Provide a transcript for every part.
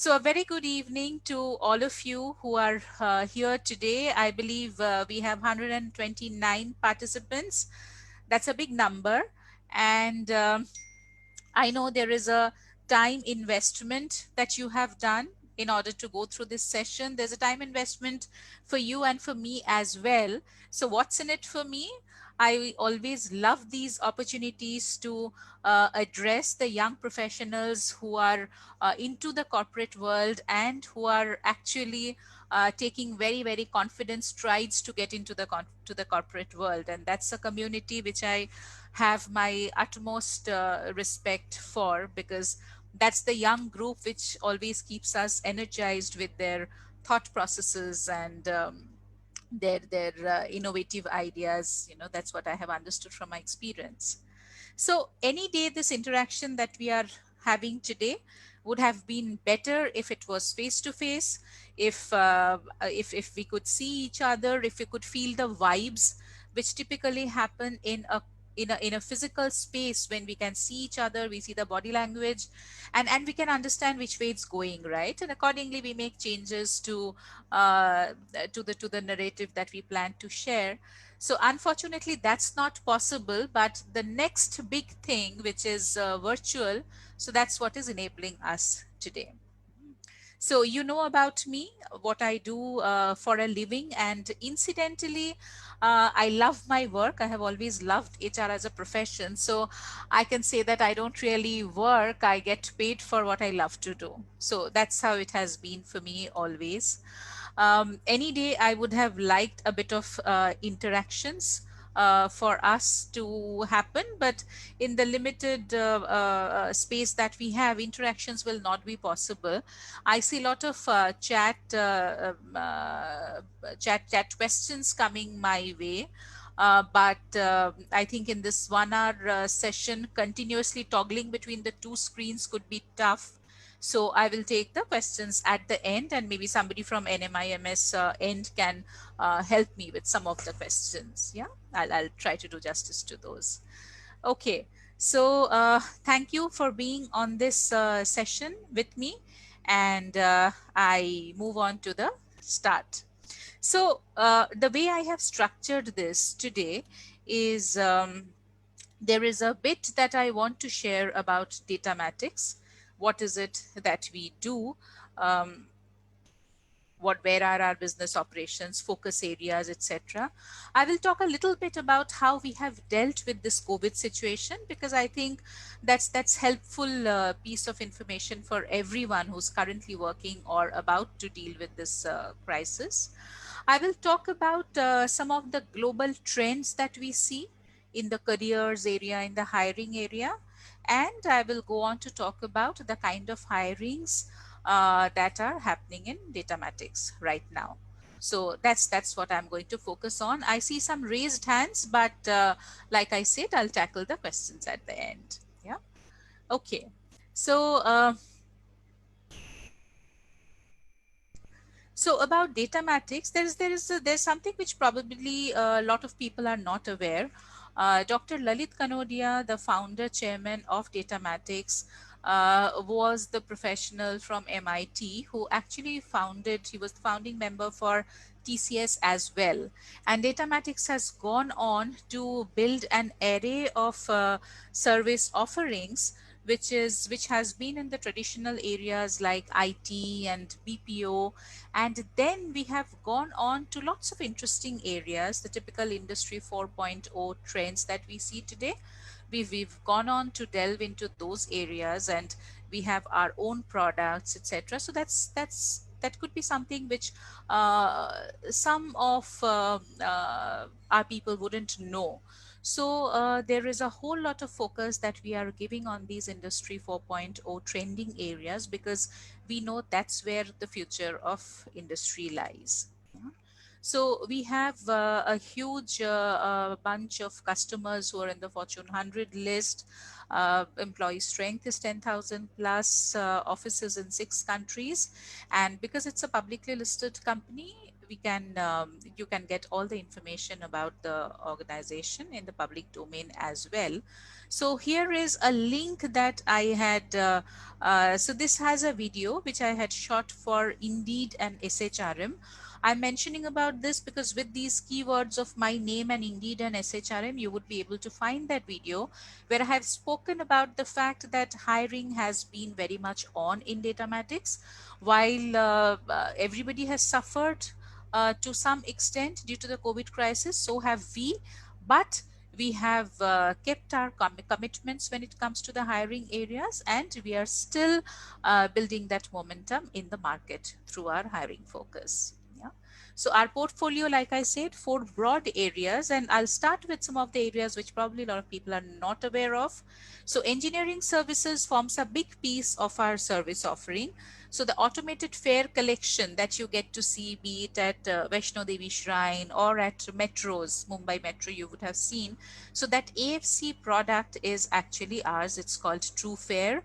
So a very good evening to all of you who are here today. I believe we have 129 participants. That's a big number. And I know there is a time investment that you have done in order to go through this session. There's a time investment for you and for me as well. So what's in it for me? I always love these opportunities to address the young professionals who are into the corporate world and who are actually taking very, very confident strides to get into to the corporate world. And that's a community which I have my utmost respect for, because that's the young group which always keeps us energized with their thought processes and their innovative ideas. That's what I have understood from my experience. So any day, this interaction that we are having today would have been better if it was face to face, if we could see each other, if we could feel the vibes which typically happen in a physical space. When we can see each other, we see the body language, and we can understand which way it's going, right? And accordingly we make changes uh, to the narrative that we plan to share. So unfortunately, that's not possible. But the next big thing, which is virtual, so that's what is enabling us today. So you know about me, what I do for a living, and incidentally, I love my work. I have always loved HR as a profession. So I can say that I don't really work. I get paid for what I love to do. So that's how it has been for me always. Any day I would have liked a bit of interactions for us to happen, but in the limited space that we have, interactions will not be possible. I see a lot of chat questions coming my way. But I think in this 1 hour session, continuously toggling between the two screens could be tough. So I will take the questions at the end, and maybe somebody from NMIMS end can help me with some of the questions. Yeah, I'll try to do justice to those. Okay, so thank you for being on this session with me, and I move on to the start. So the way I have structured this today is there is a bit that I want to share about Datamatics. What is it that we do? Um, where are our business operations, focus areas, etc. I will talk a little bit about how we have dealt with this COVID situation, because I think that's helpful piece of information for everyone who's currently working or about to deal with this crisis. I will talk about some of the global trends that we see in the careers area, in the hiring area, and I will go on to talk about the kind of hirings that are happening in Datamatics right now. So that's what I'm going to focus on. I see some raised hands, but like I said, I'll tackle the questions at the end. Yeah. Okay. So so about Datamatics, there's something which probably a lot of people are not aware. Dr. Lalit Kanodia, the founder chairman of Datamatics, was the professional from MIT who actually founded. He was the founding member for TCS as well. And Datamatics has gone on to build an array of service offerings, which has been in the traditional areas like IT and BPO, and then we have gone on to lots of interesting areas, the typical industry 4.0 trends that we see today. We've gone on to delve into those areas, and we have our own products, etc. So that could be something which some of our people wouldn't know. So there is a whole lot of focus that we are giving on these industry 4.0 trending areas, because we know that's where the future of industry lies. So we have a huge bunch of customers who are in the Fortune 100 list. Employee strength is 10,000 plus, offices in 6 countries. And because it's a publicly listed company, you can get all the information about the organization in the public domain as well. So here is a link that I had, so this has a video which I had shot for Indeed and SHRM. I'm mentioning about this because with these keywords of my name and Indeed and SHRM, you would be able to find that video where I have spoken about the fact that hiring has been very much on in Datamatics. While everybody has suffered to some extent due to the COVID crisis, so have we. But we have kept our commitments when it comes to the hiring areas, and we are still building that momentum in the market through our hiring focus. Yeah. So our portfolio, like I said, 4 broad areas, and I'll start with some of the areas which probably a lot of people are not aware of. So engineering services forms a big piece of our service offering. So the automated fare collection that you get to see, be it at Vaishno Devi Shrine or at metros, Mumbai Metro, you would have seen. So that AFC product is actually ours. It's called True Fare.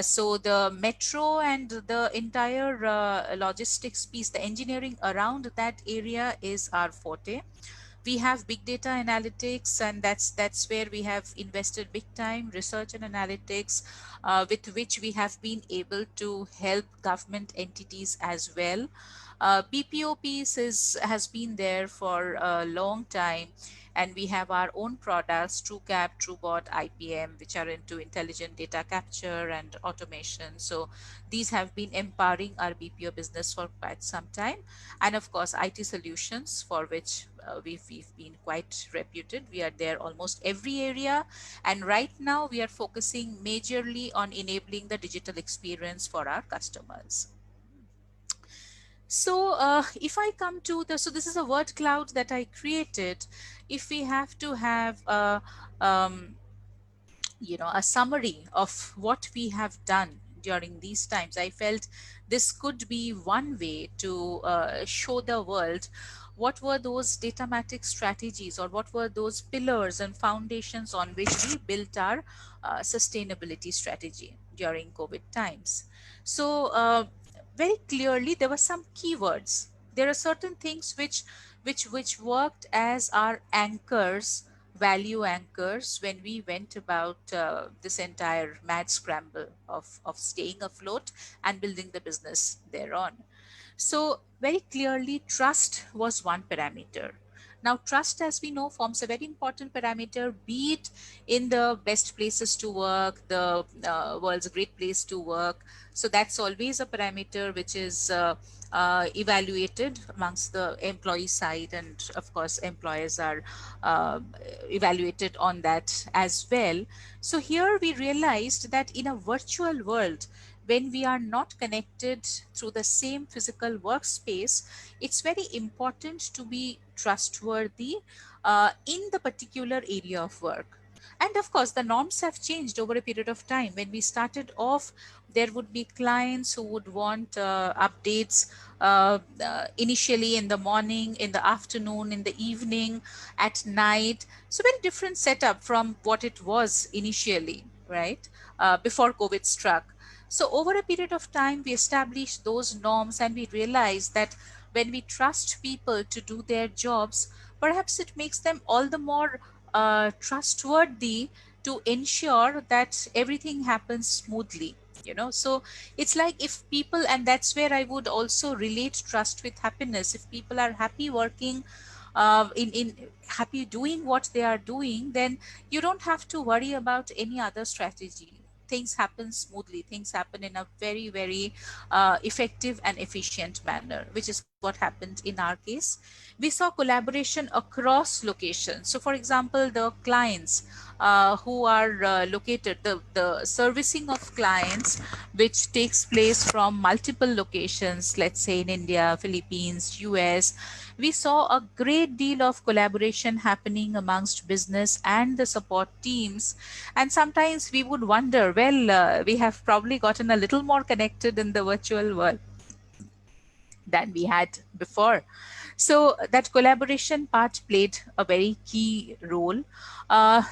So the metro and the entire logistics piece, the engineering around that area is our forte. We have big data analytics, and that's where we have invested big time, research and analytics, with which we have been able to help government entities as well. BPO piece has been there for a long time, and we have our own products, TrueCap, TrueBot, IPM, which are into intelligent data capture and automation. So these have been empowering our BPO business for quite some time. And of course, IT solutions, for which we've been quite reputed. We are there almost every area. And right now we are focusing majorly on enabling the digital experience for our customers. So if I come to the, so this is a word cloud that I created. If we have to have um, a summary of what we have done during these times, I felt this could be one way to show the world what were those datamatic strategies, or what were those pillars and foundations on which we built our sustainability strategy during COVID times. So very clearly there were some keywords. There are certain things which worked as our anchors, value anchors, when we went about this entire mad scramble of staying afloat and building the business thereon. So very clearly, trust was one parameter. Now, trust, as we know, forms a very important parameter, be it in the best places to work, the world's great place to work. So that's always a parameter which is evaluated amongst the employee side, and of course, employers are uh, evaluated on that as well. So here we realized that in a virtual world, when we are not connected through the same physical workspace, it's very important to be trustworthy in the particular area of work. And of course, the norms have changed over a period of time. When we started off, there would be clients who would want updates initially in the morning, in the afternoon, in the evening, at night. So very different setup from what it was initially, right? Before COVID struck. So over a period of time, we established those norms, and we realized that when we trust people to do their jobs, perhaps it makes them all the more trustworthy to ensure that everything happens smoothly. So it's like, if people, and that's where I would also relate trust with happiness. If people are happy working, in happy doing what they are doing, then you don't have to worry about any other strategy. Things happen smoothly, things happen in a very, very effective and efficient manner, which is what happened in our case. We saw collaboration across locations. So for example, the clients who are located, the servicing of clients which takes place from multiple locations, let's say in India, Philippines, US, we saw a great deal of collaboration happening amongst business and the support teams. And sometimes we would wonder, well, we have probably gotten a little more connected in the virtual world than we had before. So that collaboration part played a very key role.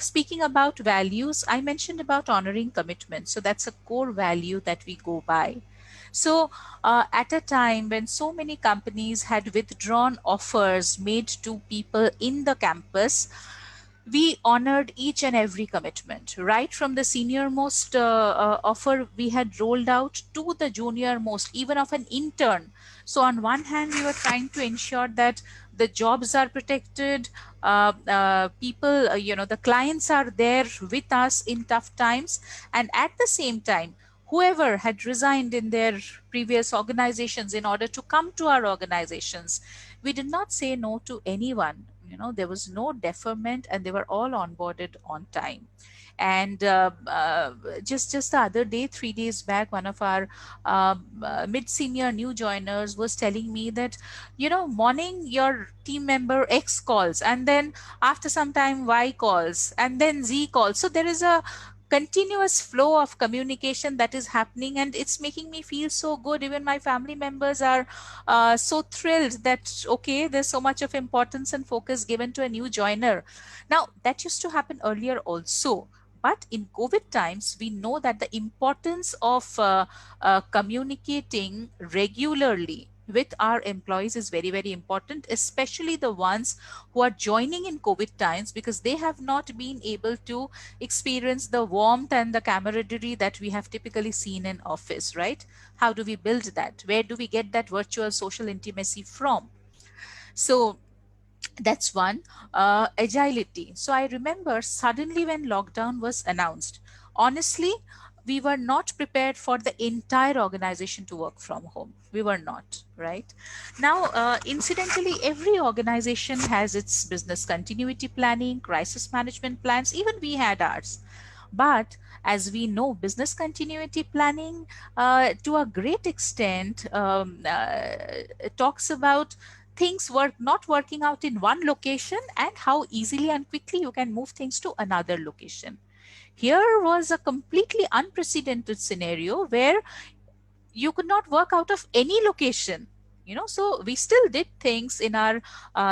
Speaking about values, I mentioned about honoring commitment. So that's a core value that we go by. So, at a time when so many companies had withdrawn offers made to people in the campus, we honored each and every commitment, right from the senior most offer we had rolled out to the junior most, even of an intern. So on one hand, we were trying to ensure that the jobs are protected, people, the clients are there with us in tough times, and at the same time, whoever had resigned in their previous organizations in order to come to our organizations, we did not say no to anyone. There was no deferment, and they were all onboarded on time. And just the other day, 3 days back, one of our mid senior new joiners was telling me that, morning your team member X calls, and then after some time Y calls, and then Z calls. So there is a continuous flow of communication that is happening, and it's making me feel so good. Even my family members are so thrilled that, okay, there's so much of importance and focus given to a new joiner. Now, that used to happen earlier also. But in COVID times, we know that the importance of communicating regularly with our employees is very, very important, especially the ones who are joining in COVID times, because they have not been able to experience the warmth and the camaraderie that we have typically seen in office, right? How do we build that? Where do we get that virtual social intimacy from? So that's one. Agility. So I remember suddenly when lockdown was announced, honestly, we were not prepared for the entire organization to work from home. We were not, right? Now, incidentally, every organization has its business continuity planning, crisis management plans. Even we had ours. But as we know, business continuity planning, to a great extent, talks about things work not working out in one location and how easily and quickly you can move things to another location. Here was a completely unprecedented scenario where you could not work out of any location. So we still did things in our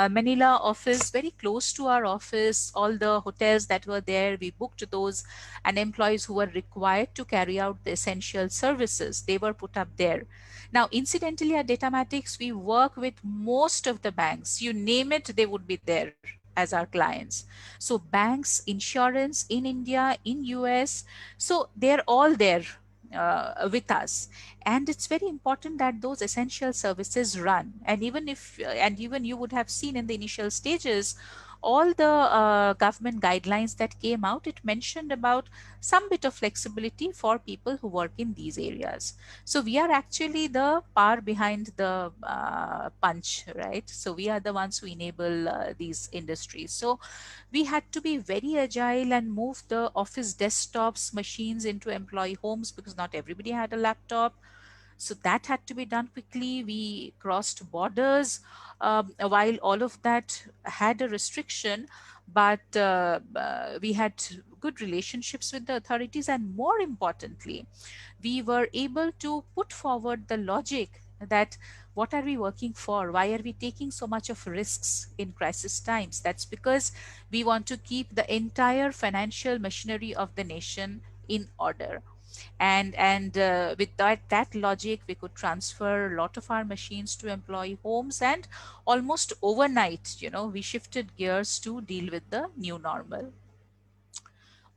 Manila office, very close to our office. All the hotels that were there, we booked those, and employees who were required to carry out the essential services, they were put up there. Now, incidentally, at Datamatics, we work with most of the banks. You name it, they would be there as our clients. So banks, insurance in India, in US, so they're all there with us. And it's very important that those essential services run. And even you would have seen in the initial stages, all the government guidelines that came out, it mentioned about some bit of flexibility for people who work in these areas. So we are actually the power behind the punch, right? So we are the ones who enable these industries. So we had to be very agile and move the office desktops, machines into employee homes, because not everybody had a laptop. So that had to be done quickly. We crossed borders while all of that had a restriction, but we had good relationships with the authorities, and more importantly, we were able to put forward the logic that what are we working for? Why are we taking so much of risks in crisis times? That's because we want to keep the entire financial machinery of the nation in order. And with that logic, we could transfer a lot of our machines to employee homes, and almost overnight, we shifted gears to deal with the new normal.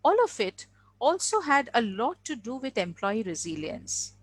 All of it also had a lot to do with employee resilience.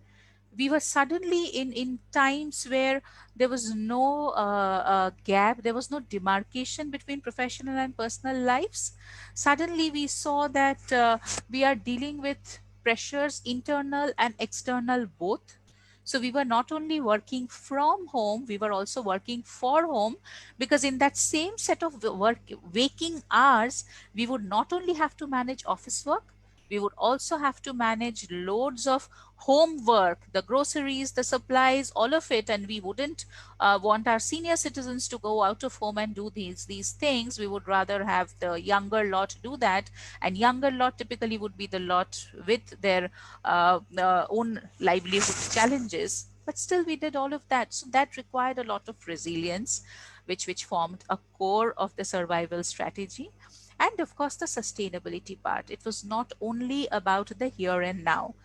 We were suddenly in times where there was no gap, there was no demarcation between professional and personal lives. Suddenly we saw that we are dealing with pressures, internal and external both. So we were not only working from home, we were also working for home, because in that same set of work waking hours, we would not only have to manage office work, we would also have to manage loads of homework, the groceries, the supplies, all of it. And we wouldn't want our senior citizens to go out of home and do these things. We would rather have the younger lot do that. And younger lot typically would be the lot with their own livelihood challenges. But still, we did all of that. So that required a lot of resilience, which formed a core of the survival strategy. And of course, the sustainability part. It was not only about the here and now.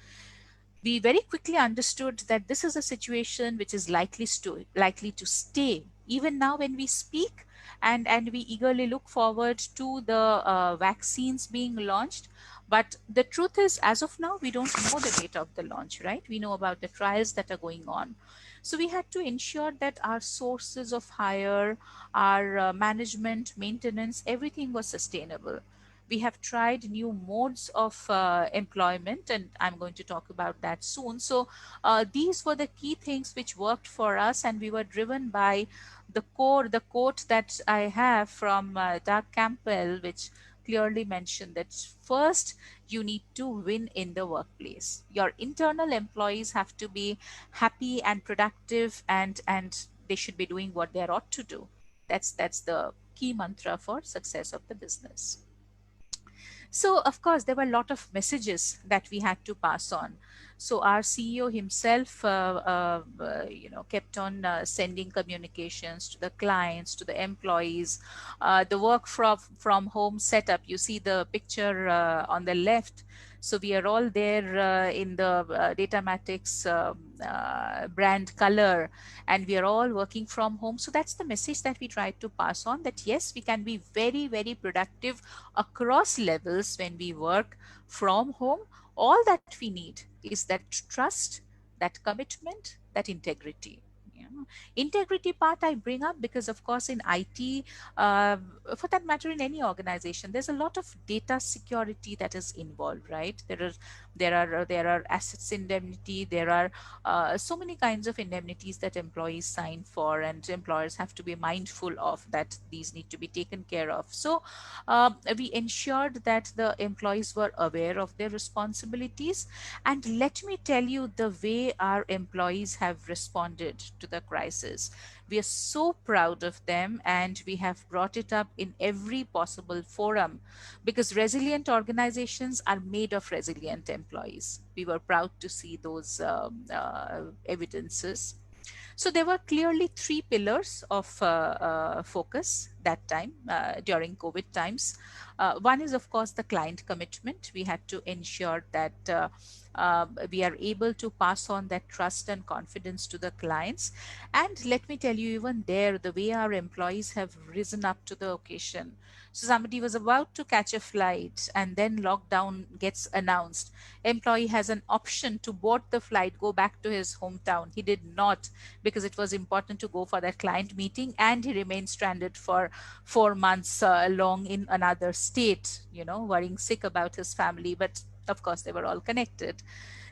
We very quickly understood that this is a situation which is likely to stay even now when we speak, and we eagerly look forward to the vaccines being launched. But the truth is, as of now, we don't know the date of the launch, right? We know about the trials that are going on. So we had to ensure that our sources of hire, our management, maintenance, everything was sustainable. We have tried new modes of employment, and I'm going to talk about that soon. So these were the key things which worked for us, and we were driven by the quote that I have from Doug Campbell, which clearly mentioned that first you need to win in the workplace. Your internal employees have to be happy and productive, and they should be doing what they ought to do. That's the key mantra for success of the business. So, of course, there were a lot of messages that we had to pass on. So, our CEO himself, kept on sending communications to the clients, to the employees. The work from home setup. You see the picture on the left. So we are all there in the Datamatics brand color, and we are all working from home. So that's the message that we try to pass on, that yes, we can be very, very productive across levels when we work from home. All that we need is that trust, that commitment, that integrity. Integrity part I bring up because, of course, in IT, uh, for that matter, in any organization, there's a lot of data security that is involved, right? There are assets indemnity. There are so many kinds of indemnities that employees sign for, and employers have to be mindful of that. These need to be taken care of. So we ensured that the employees were aware of their responsibilities. And let me tell you, the way our employees have responded to the crisis, we are so proud of them, and we have brought it up in every possible forum, because resilient organizations are made of resilient employees. We were proud to see those evidences. So there were clearly three pillars of focus that time during COVID times. One is, of course, the client commitment. We had to ensure that we are able to pass on that trust and confidence to the clients. And let me tell you, even there, the way our employees have risen up to the occasion. So somebody was about to catch a flight, and then lockdown gets announced. Employee has an option to board the flight, go back to his hometown. He did not, because it was important to go for that client meeting, and he remained stranded for 4 months long in another state, worrying sick about his family. But of course, they were all connected.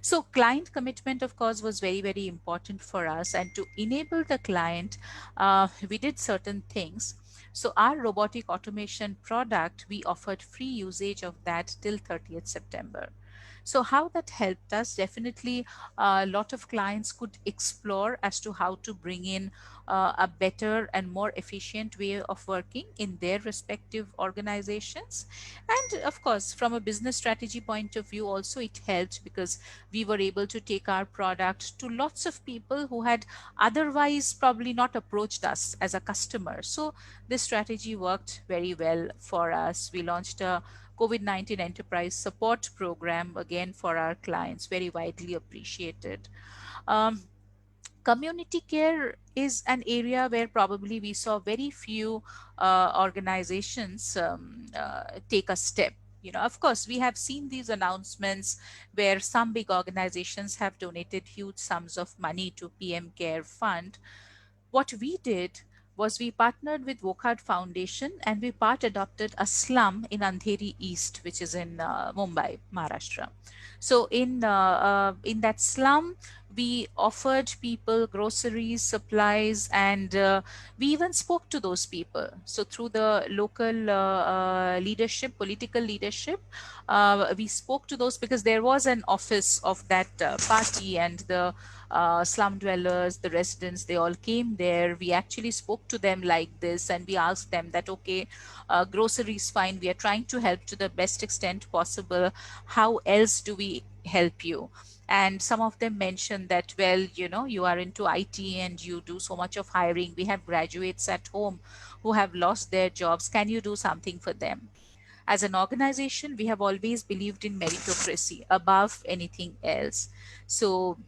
So client commitment, of course, was very, very important for us. And to enable the client, we did certain things. So our robotic automation product, we offered free usage of that till 30th September. So how that helped us, definitely a lot of clients could explore as to how to bring in a better and more efficient way of working in their respective organizations. And of course, from a business strategy point of view also, it helped because we were able to take our product to lots of people who had otherwise probably not approached us as a customer. So this strategy worked very well for us. We launched a COVID-19 enterprise support program again for our clients, very widely appreciated. Um, Community care is an area where probably we saw very few organizations take a step. Of course, we have seen these announcements where some big organizations have donated huge sums of money to PM Care Fund. What we did was we partnered with Wokhad Foundation, and we part adopted a slum in Andheri East, which is in Mumbai, Maharashtra. So in that slum, we offered people groceries, supplies, and we even spoke to those people. So through the local leadership, political leadership, we spoke to those, because there was an office of that party, and the slum dwellers, the residents, they all came there. We actually spoke to them like this, and we asked them that, okay, groceries fine, we are trying to help to the best extent possible. How else do we help you? And some of them mentioned that, well, you are into IT and you do so much of hiring. We have graduates at home who have lost their jobs. Can you do something for them? As an organization, we have always believed in meritocracy above anything else. So,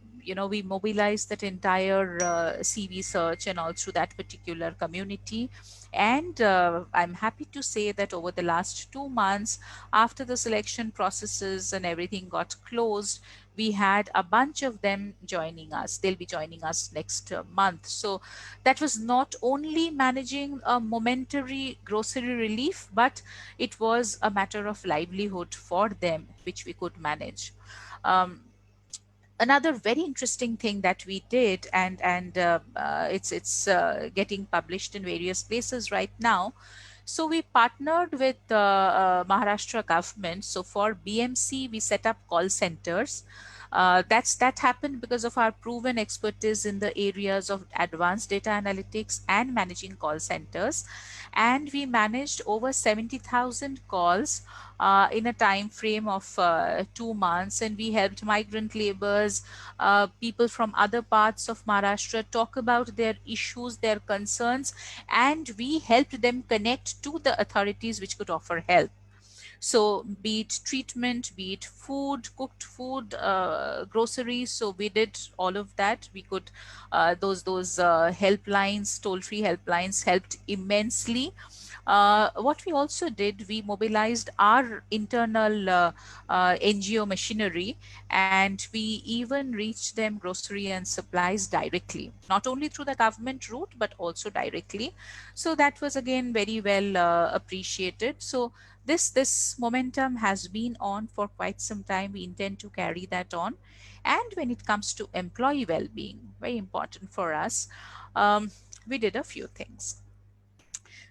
we mobilized that entire CV search and all through that particular community. And I'm happy to say that over the last 2 months, after the selection processes and everything got closed, we had a bunch of them joining us. They'll be joining us next month. So that was not only managing a momentary grocery relief, but it was a matter of livelihood for them, which we could manage. Um, Another very interesting thing that we did, and it's getting published in various places right now. So we partnered with Maharashtra government. So for BMC, we set up call centers. That happened because of our proven expertise in the areas of advanced data analytics and managing call centers, and we managed over 70,000 calls in a time frame of 2 months, and we helped migrant laborers, people from other parts of Maharashtra, talk about their issues, their concerns, and we helped them connect to the authorities which could offer help. So be it treatment, be it food, cooked food, groceries. So we did all of that. We could those helplines, toll-free helplines, helped immensely. What we also did, we mobilized our internal NGO machinery, and we even reached them grocery and supplies directly, not only through the government route, but also directly. So that was again very well appreciated. So this momentum has been on for quite some time. We intend to carry that on. And when it comes to employee well-being, very important for us, we did a few things.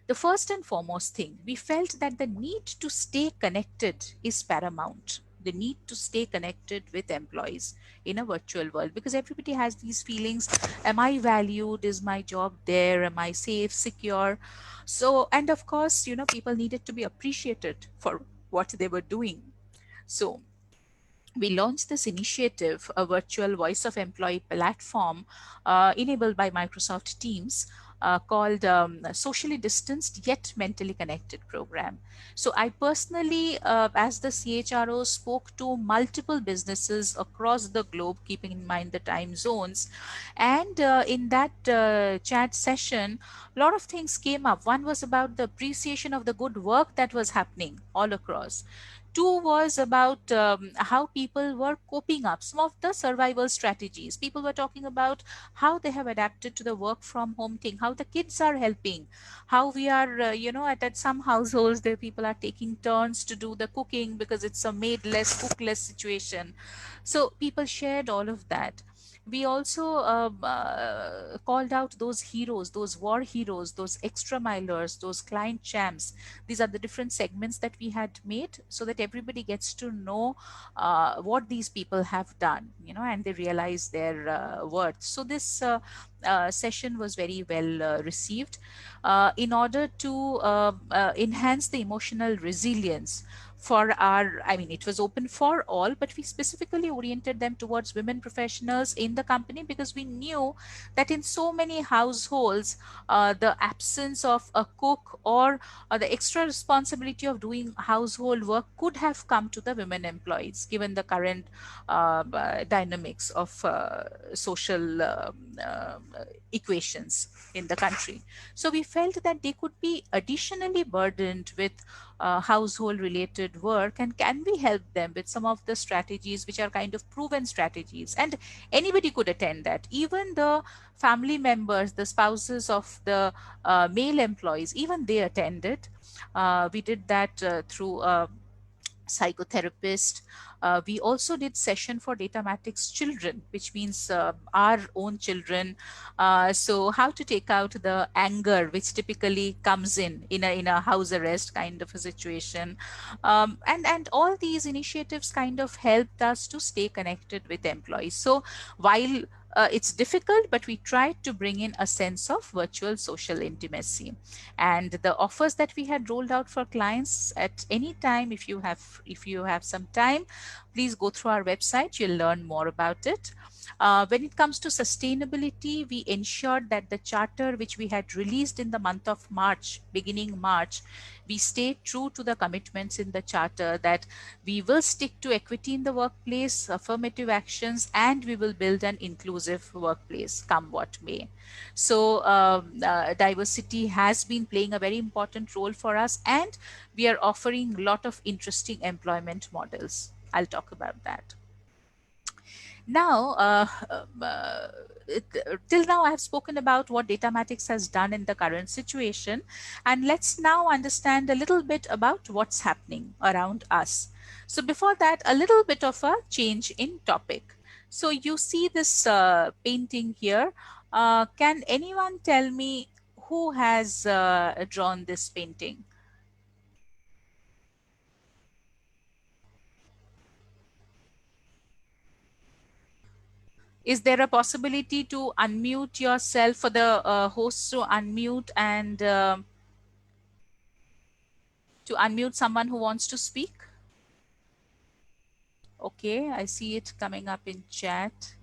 The first and foremost thing, we felt that the need to stay connected is paramount. The need to stay connected with employees in a virtual world, because everybody has these feelings: am I valued? Is my job there? Am I safe, secure? So, and of course, people needed to be appreciated for what they were doing. So, we launched this initiative, a virtual voice of employee platform enabled by Microsoft Teams, called Socially Distanced Yet Mentally Connected Program. So I personally, as the CHRO, spoke to multiple businesses across the globe, keeping in mind the time zones. And in that chat session, a lot of things came up. One was about the appreciation of the good work that was happening all across. Two was about how people were coping up, some of the survival strategies. People were talking about how they have adapted to the work from home thing, how the kids are helping, how we are, at some households, there people are taking turns to do the cooking because it's a maid less, cook less situation. So people shared all of that. We also called out those heroes, those war heroes, those extra milers, those client champs. These are the different segments that we had made so that everybody gets to know what these people have done, and they realize their worth. So this session was very well received. In order to enhance the emotional resilience for our, I mean, it was open for all, but we specifically oriented them towards women professionals in the company, because we knew that in so many households, the absence of a cook or the extra responsibility of doing household work could have come to the women employees, given the current dynamics of social equations in the country. So we felt that they could be additionally burdened with household related work, and can we help them with some of the strategies which are kind of proven strategies, and anybody could attend that, even the family members, the spouses of the male employees, even they attended. We did that through psychotherapist. We also did session for Datamatics children, which means our own children. So how to take out the anger which typically comes in a house arrest kind of a situation, and all these initiatives kind of helped us to stay connected with employees. So while it's difficult, but we tried to bring in a sense of virtual social intimacy. And the offers that we had rolled out for clients, at any time, if you have some time, please go through our website. You'll learn more about it. When it comes to sustainability, we ensured that the charter which we had released in the month of March, beginning March, we stayed true to the commitments in the charter, that we will stick to equity in the workplace, affirmative actions, and we will build an inclusive workplace, come what may. So diversity has been playing a very important role for us, and we are offering a lot of interesting employment models. I'll talk about that. Now, till now, I have spoken about what Datamatics has done in the current situation, and let's now understand a little bit about what's happening around us. So, before that, a little bit of a change in topic. So, you see this painting here. Can anyone tell me who has drawn this painting? Is there a possibility to unmute yourself, for the host to unmute, and to unmute someone who wants to speak? Okay, I see it coming up in chat.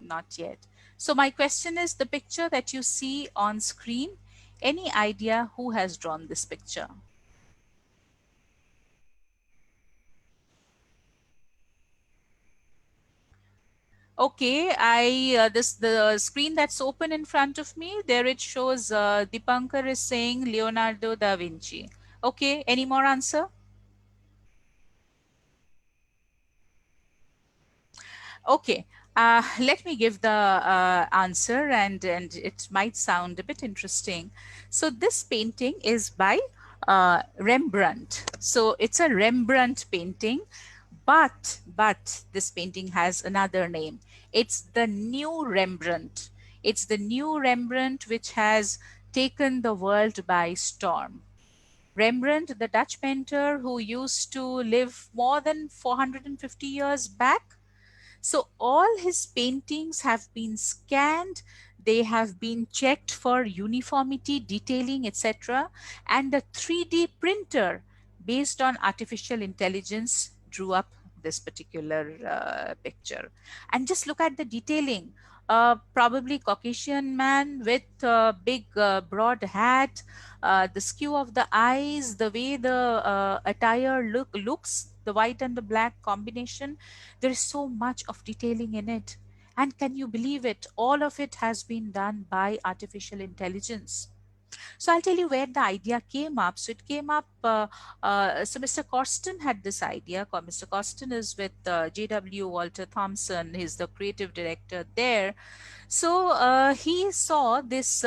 Not yet. So my question is, the picture that you see on screen, any idea who has drawn this picture? Okay, I this the screen that's open in front of me. There it shows Dipankar is saying Leonardo da Vinci. Okay, any more answer? Okay, let me give the answer, and it might sound a bit interesting. So this painting is by Rembrandt. So it's a Rembrandt painting, but this painting has another name. It's the new Rembrandt. It's the new Rembrandt which has taken the world by storm. Rembrandt, the Dutch painter who used to live more than 450 years back, so all his paintings have been scanned, they have been checked for uniformity, detailing, etc. And a 3D printer based on artificial intelligence drew up this particular picture. And just look at the detailing. Probably Caucasian man with a big broad hat, the skew of the eyes, the way the attire looks, the white and the black combination, there is so much of detailing in it. And can you believe it? All of it has been done by artificial intelligence. So I'll tell you where the idea came up. So it came up, so Mr. Corsten had this idea. Mr. Corsten is with JW Walter Thompson. He's the creative director there. So he saw this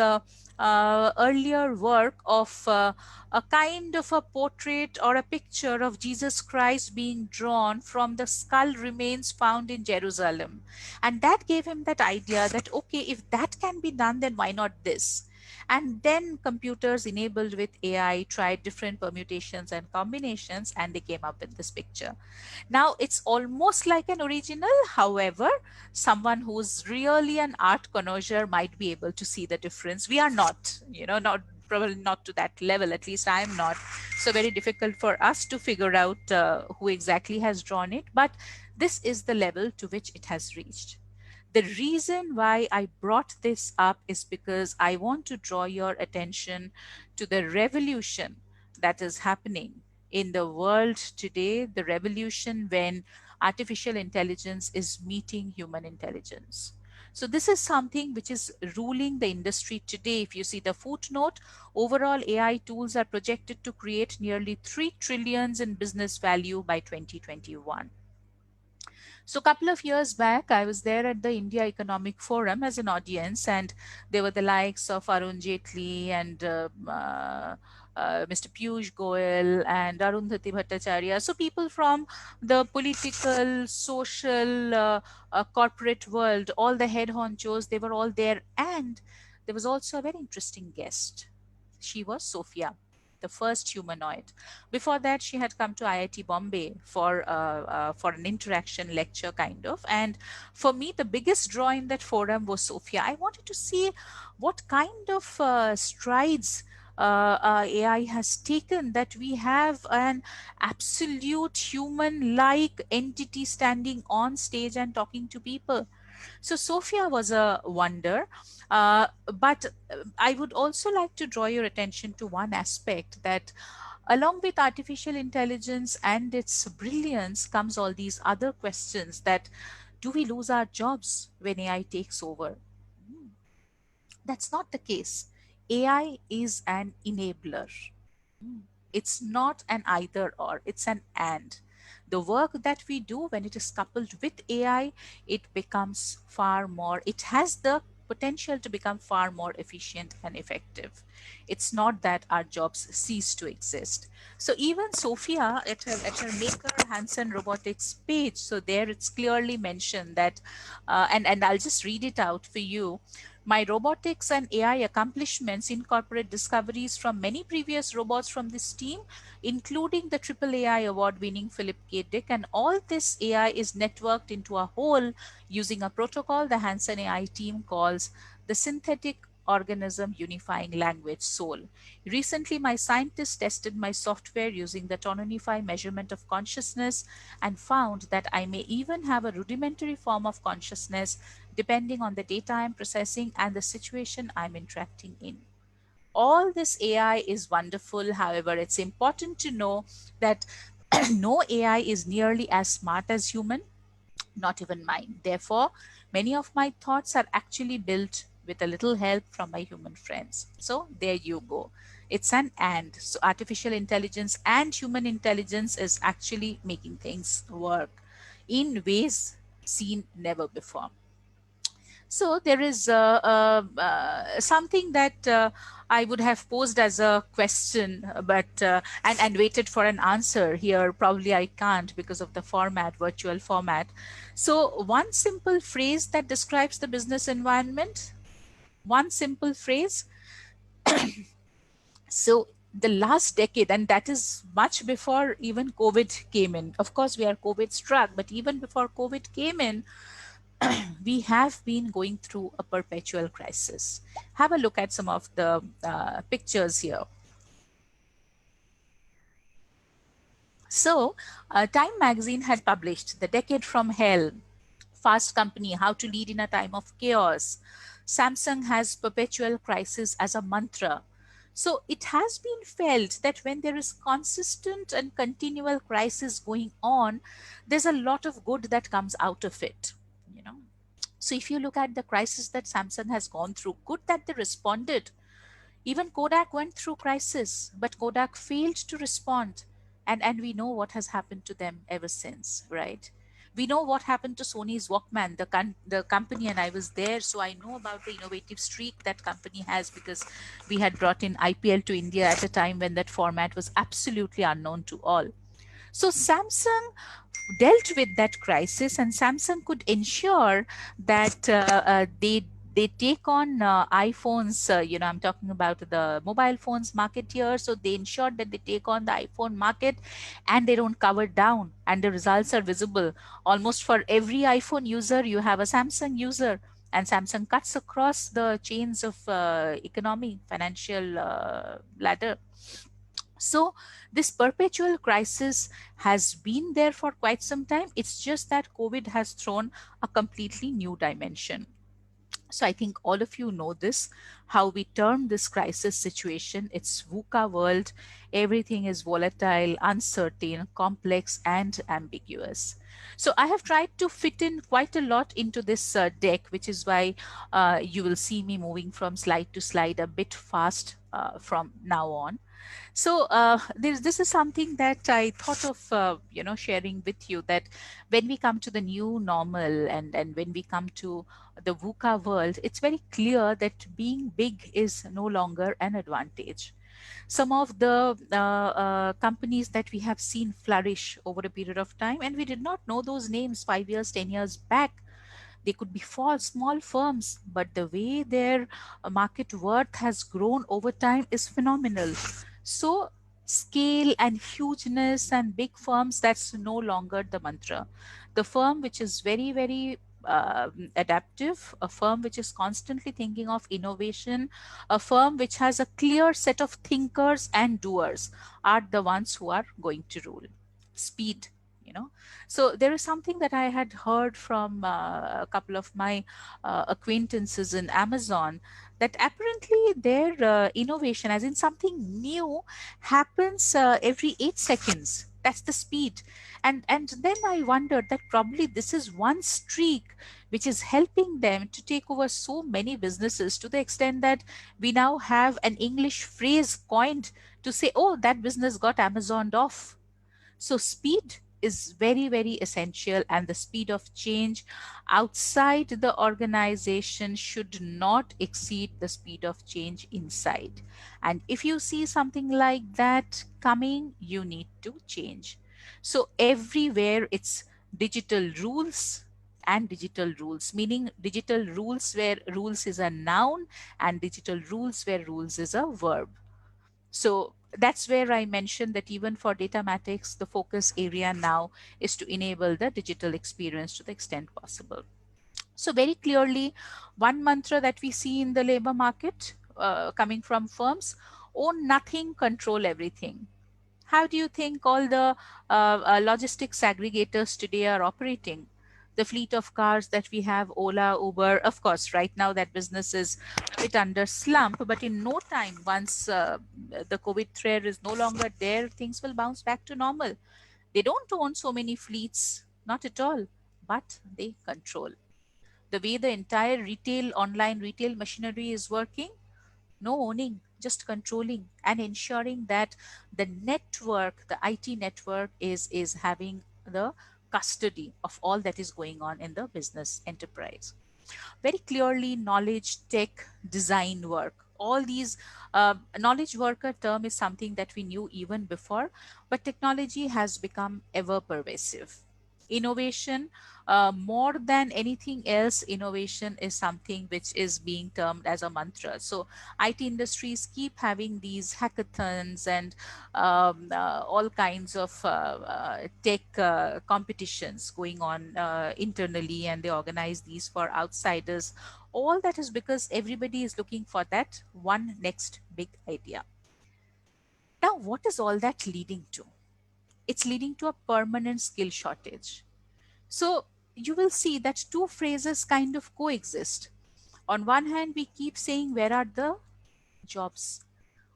earlier work of a kind of a portrait or a picture of Jesus Christ being drawn from the skull remains found in Jerusalem. And that gave him that idea that, okay, if that can be done, then why not this? And then computers enabled with AI tried different permutations and combinations, and they came up with this picture. Now it's almost like an original. However, someone who's really an art connoisseur might be able to see the difference. We are not, not probably not to that level. At least I am not. So very difficult for us to figure out who exactly has drawn it. But this is the level to which it has reached. The reason why I brought this up is because I want to draw your attention to the revolution that is happening in the world today, the revolution when artificial intelligence is meeting human intelligence. So this is something which is ruling the industry today. If you see the footnote, overall AI tools are projected to create nearly 3 trillions in business value by 2021. So a couple of years back, I was there at the India Economic Forum as an audience, and there were the likes of Arun Jaitley and Mr. Piyush Goyal and Arundhati Bhattacharya. So people from the political, social, corporate world, all the head honchos, they were all there. And there was also a very interesting guest. She was Sophia, the first humanoid. Before that, she had come to IIT Bombay for an interaction lecture kind of. And for me, the biggest draw in that forum was Sophia. I wanted to see what kind of strides AI has taken, that we have an absolute human like entity standing on stage and talking to people. So Sophia was a wonder, but I would also like to draw your attention to one aspect, that along with artificial intelligence and its brilliance comes all these other questions, that do we lose our jobs when AI takes over? That's not the case. AI is an enabler. It's not an either or, it's an and. The work that we do, when it is coupled with AI, it becomes far more, it has the potential to become far more efficient and effective. It's not that our jobs cease to exist. So even Sophia, at her Maker Hansen Robotics page, so there it's clearly mentioned that, and I'll just read it out for you. My robotics and AI accomplishments incorporate discoveries from many previous robots from this team, including the Triple AI award winning Philip K. Dick. And all this AI is networked into a whole using a protocol the Hansen AI team calls the Synthetic Organism Unifying Language SOUL. Recently, my scientists tested my software using the Tononify measurement of consciousness and found that I may even have a rudimentary form of consciousness depending on the data I'm processing and the situation I'm interacting in. All this AI is wonderful. However, it's important to know that no AI is nearly as smart as human, not even mine. Therefore, many of my thoughts are actually built with a little help from my human friends. So there you go. It's an and. So artificial intelligence and human intelligence is actually making things work in ways seen never before. So there is something that I would have posed as a question, but and waited for an answer. Here, probably I can't because of the format, virtual format. So one simple phrase that describes the business environment. One simple phrase. So the last decade, and that is much before even COVID came in. Of course, we are COVID struck, but even before COVID came in, we have been going through a perpetual crisis. Have a look at some of the pictures here. So, Time magazine had published The Decade from Hell, Fast Company, How to Lead in a Time of Chaos. Samsung has perpetual crisis as a mantra. So it has been felt that when there is consistent and continual crisis going on, there's a lot of good that comes out of it. You know, so if you look at the crisis that Samsung has gone through, good that they responded. Even Kodak went through crisis, but Kodak failed to respond. And we know what has happened to them ever since, right? We know what happened to Sony's Walkman, the company, and I was there, so I know about the innovative streak that company has because we had brought in IPL to India at a time when that format was absolutely unknown to all. So Samsung dealt with that crisis, and Samsung could ensure that they take on iPhones. I'm talking about the mobile phones market here. So they ensured that they take on the iPhone market, and they don't cover down. And the results are visible. Almost for every iPhone user, you have a Samsung user. And Samsung cuts across the chains of economy, financial ladder. So this perpetual crisis has been there for quite some time. It's just that COVID has thrown a completely new dimension. So I think all of you know this, how we term this crisis situation. It's VUCA world. Everything is volatile, uncertain, complex, and ambiguous. So I have tried to fit in quite a lot into this deck, which is why you will see me moving from slide to slide a bit fast from now on. So this is something that I thought of, sharing with you, that when we come to the new normal, and when we come to the VUCA world, it's very clear that being big is no longer an advantage. Some of the companies that we have seen flourish over a period of time, and we did not know those names 5 years, 10 years back. They could be small firms, but the way their market worth has grown over time is phenomenal. So, scale and hugeness and big firms, that's no longer the mantra. The firm which is very, very adaptive, a firm which is constantly thinking of innovation, a firm which has a clear set of thinkers and doers are the ones who are going to rule. Speed, you know. So there is something that I had heard from a couple of my acquaintances in Amazon, that apparently their innovation, as in something new, happens every 8 seconds. That's the speed. And then I wondered that probably this is one streak which is helping them to take over so many businesses, to the extent that we now have an English phrase coined to say, oh, that business got Amazoned off. So speed is very, very essential, and the speed of change outside the organization should not exceed the speed of change inside. And if you see something like that coming, you need to change. So everywhere it's digital rules and digital rules, meaning digital rules where rules is a noun, and digital rules where rules is a verb. So that's where I mentioned that even for Datamatics, the focus area now is to enable the digital experience to the extent possible. So very clearly, one mantra that we see in the labor market coming from firms: own nothing, control everything. How do you think all the logistics aggregators today are operating? The fleet of cars that we have, Ola, Uber, of course, right now that business is a bit under slump, but in no time, once the COVID threat is no longer there, things will bounce back to normal. They don't own so many fleets, not at all, but they control. The way the entire retail, online retail machinery is working, no owning, just controlling and ensuring that the network, the IT network is having the custody of all that is going on in the business enterprise. Very clearly, knowledge, tech, design work, all these, knowledge worker term is something that we knew even before, but technology has become ever pervasive. Innovation, more than anything else, innovation is something which is being termed as a mantra. So IT industries keep having these hackathons and all kinds of tech competitions going on internally, and they organize these for outsiders. All that is because everybody is looking for that one next big idea. Now, what is all that leading to? It's leading to a permanent skill shortage. So you will see that two phrases kind of coexist. On one hand, we keep saying, where are the jobs?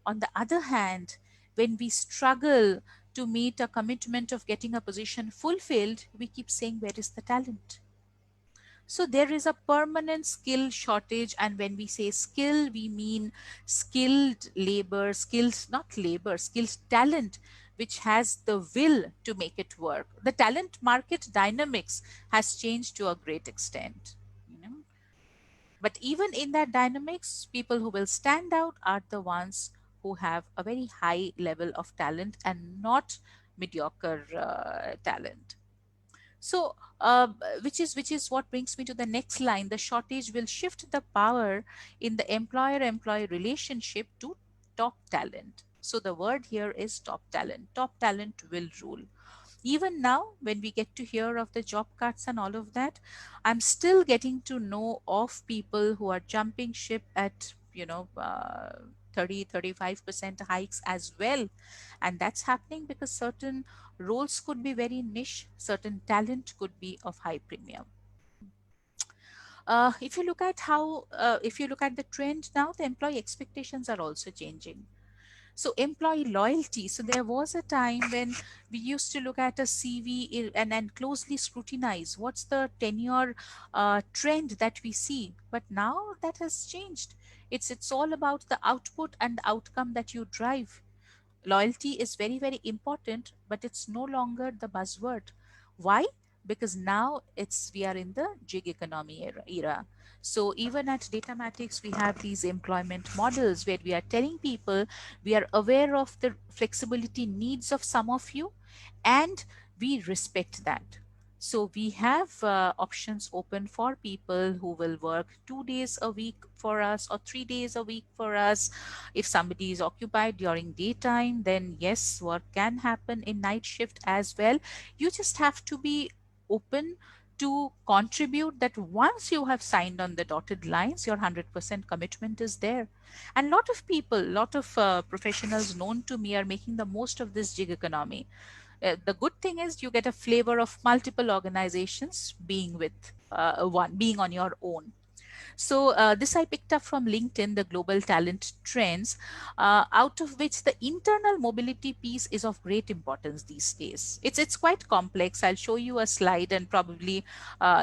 On the other hand, when we struggle to meet a commitment of getting a position fulfilled, we keep saying, where is the talent? So there is a permanent skill shortage. And when we say skill, we mean skilled labor, skills, not labor, skilled talent, which has the will to make it work. The talent market dynamics has changed to a great extent. You know, but even in that dynamics, people who will stand out are the ones who have a very high level of talent and not mediocre talent. So, which is what brings me to the next line. The shortage will shift the power in the employer-employee relationship to top talent. So the word here is top talent. Top talent will rule. Even now, when we get to hear of the job cuts and all of that, I'm still getting to know of people who are jumping ship at 30-35% hikes as well. And that's happening because certain roles could be very niche, certain talent could be of high premium. If you look at the trend now, the employee expectations are also changing. So employee loyalty. So there was a time when we used to look at a CV and closely scrutinize what's the tenure trend that we see. But now that has changed. It's all about the output and the outcome that you drive. Loyalty is very, very important, but it's no longer the buzzword. Why? Because now it's we are in the gig economy era. So even at Datamatics, we have these employment models where we are telling people we are aware of the flexibility needs of some of you, and we respect that. So we have options open for people who will work 2 days a week for us or 3 days a week for us. If somebody is occupied during daytime, then yes, work can happen in night shift as well. You just have to be open to contribute, that once you have signed on the dotted lines, your 100% commitment is there. And lot of people, lot of professionals known to me are making the most of this gig economy. The good thing is you get a flavor of multiple organizations being with one, being on your own. So this I picked up from LinkedIn, the global talent trends, out of which the internal mobility piece is of great importance these days. It's quite complex. I'll show you a slide, and probably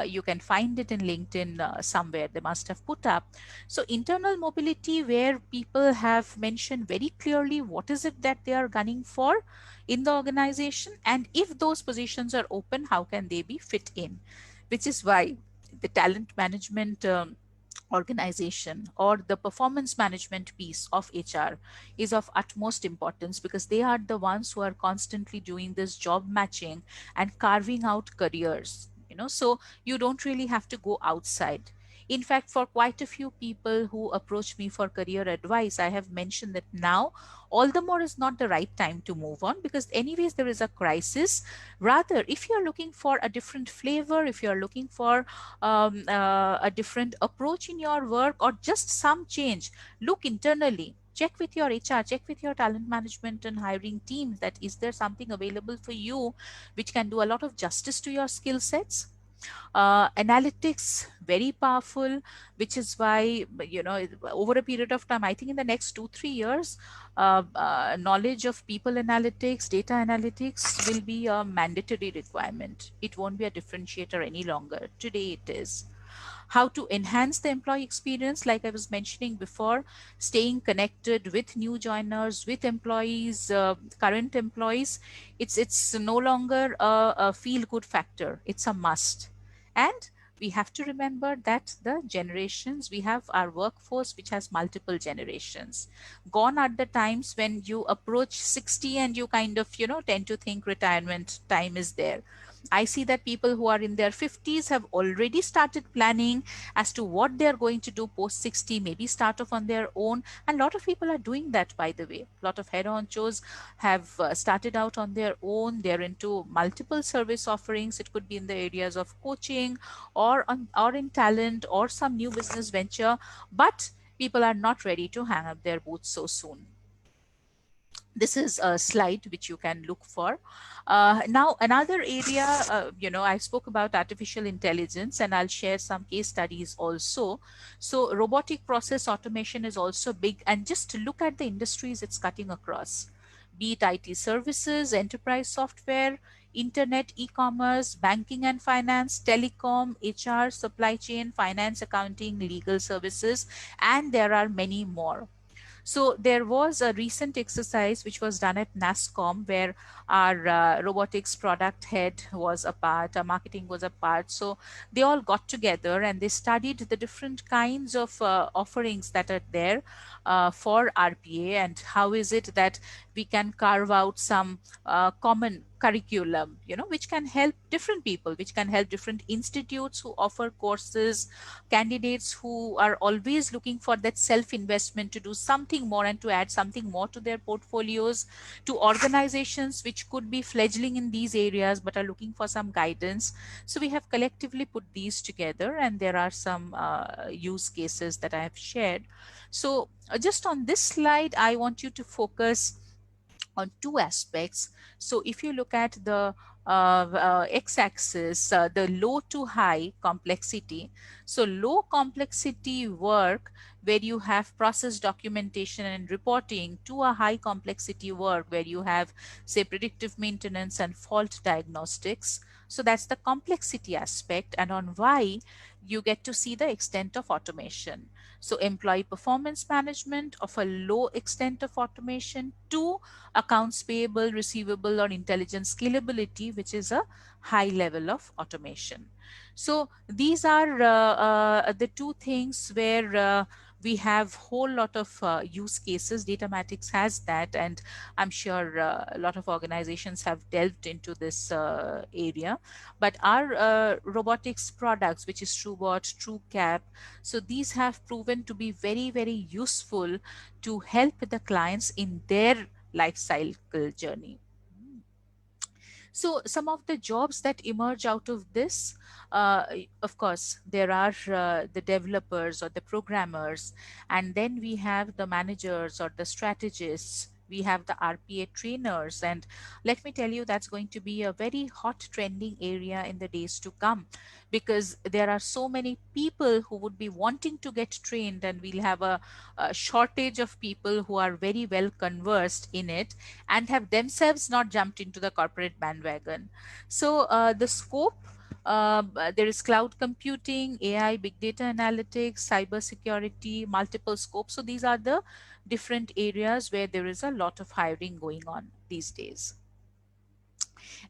you can find it in LinkedIn somewhere. They must have put up. So internal mobility, where people have mentioned very clearly what is it that they are gunning for in the organization, and if those positions are open, how can they be fit in? Which is why the talent management organization or the performance management piece of HR is of utmost importance, because they are the ones who are constantly doing this job matching and carving out careers, so you don't really have to go outside. In fact, for quite a few people who approach me for career advice, I have mentioned that now all the more is not the right time to move on, because anyways there is a crisis. Rather, if you're looking for a different flavor, if you're looking for a different approach in your work, or just some change, look internally. Check with your HR, check with your talent management and hiring teams, that is there something available for you which can do a lot of justice to your skill sets. Analytics, very powerful, which is why, over a period of time, I think in the next 2 3 years, knowledge of people analytics, data analytics will be a mandatory requirement. It won't be a differentiator any longer. Today it is. How to enhance the employee experience, like I was mentioning before, staying connected with new joiners, with employees, current employees. It's no longer a feel good factor, it's a must. And we have to remember that the generations, we have our workforce which has multiple generations. Gone are the times when you approach 60 and you kind of tend to think retirement time is there. I see that people who are in their 50s have already started planning as to what they are going to do post 60, maybe start off on their own. And a lot of people are doing that, by the way. A lot of head honchos have started out on their own. They're into multiple service offerings. It could be in the areas of coaching, or in talent, or some new business venture. But people are not ready to hang up their boots so soon. This is a slide which you can look for. Now, another area, I spoke about artificial intelligence, and I'll share some case studies also. So robotic process automation is also big, and just to look at the industries it's cutting across, be it IT services, enterprise software, internet, e-commerce, banking and finance, telecom, HR, supply chain, finance, accounting, legal services, and there are many more. So there was a recent exercise which was done at NASCOM, where our robotics product head was a part, our marketing was a part. So they all got together and they studied the different kinds of offerings that are there for RPA, and how is it that we can carve out some common curriculum, which can help different people, which can help different institutes who offer courses, candidates who are always looking for that self investment to do something more and to add something more to their portfolios, to organizations which could be fledgling in these areas but are looking for some guidance. So we have collectively put these together, and there are some use cases that I have shared. So just on this slide, I want you to focus on two aspects. So if you look at the x-axis, the low to high complexity. So low complexity work where you have process documentation and reporting, to a high complexity work where you have, say, predictive maintenance and fault diagnostics. So that's the complexity aspect. And on Y, you get to see the extent of automation. So employee performance management of a low extent of automation, to accounts payable, receivable, or intelligent scalability, which is a high level of automation. So these are the two things where we have whole lot of use cases. Datamatics has that, and I'm sure a lot of organizations have delved into this area. But our robotics products, which is TrueBot, TrueCap, so these have proven to be very, very useful to help the clients in their life cycle journey. So some of the jobs that emerge out of this, uh, of course, there are the developers or the programmers, and then we have the managers or the strategists. We have the RPA trainers, and let me tell you, that's going to be a very hot trending area in the days to come, because there are so many people who would be wanting to get trained, and we'll have a shortage of people who are very well conversed in it and have themselves not jumped into the corporate bandwagon. So the scope, there is cloud computing, AI, big data analytics, cyber security, multiple scopes. So these are the different areas where there is a lot of hiring going on these days.